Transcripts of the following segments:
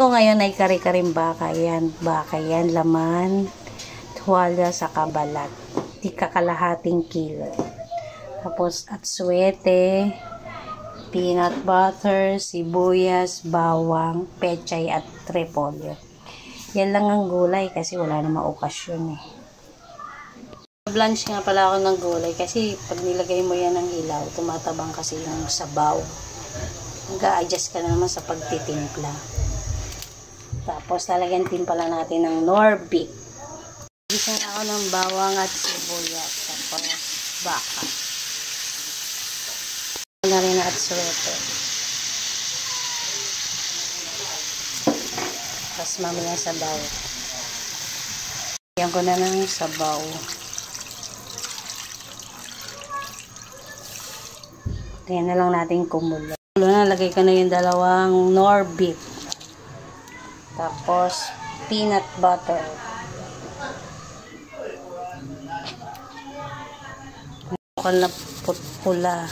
ko ngayon ay kare-karing baka. Yan, baka yan, laman, tuwalya sa kabalat. Di kakalahating kilo. Tapos atsuete, peanut butter, sibuyas, bawang, pechay at repolyo. Yan lang ang gulay kasi wala namang okasyon eh. Blanch nga pala ako ng gulay kasi pag nilagay mo yan ng ilaw, tumatabang kasi yung sabaw. Mag-a-adjust ka naman sa pagtitimpla. Tapos lalagyan din pala natin ng nor beef. Gisa na ako ng bawang at sibuyas. Tapos baka. Na rin at suwete. Tapos mamaya sabaw. Lagyan ko na ng sabaw. Kaya na lang natin kumulo. Lagay ko na yung dalawang nor beef. Tapos peanut butter. Bukal na pula.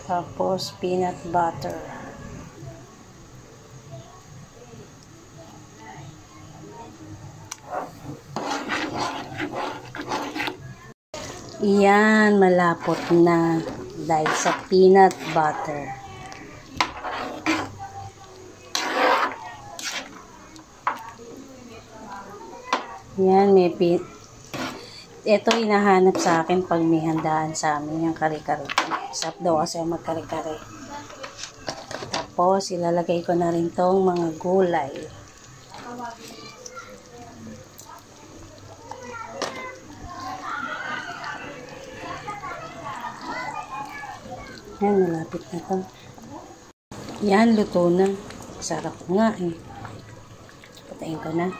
Tapos peanut butter. Yan, malapot na dahil sa peanut butter. Yan, may ito hinahanap sa akin pag may handaan sa amin, yung kare-kare. Sarap daw kasi magkare-kare. Tapos, ilalagay ko na rin tong mga gulay. Yan, malapit na to. Yan, luto na. Sarap nga eh. Patayin ko na.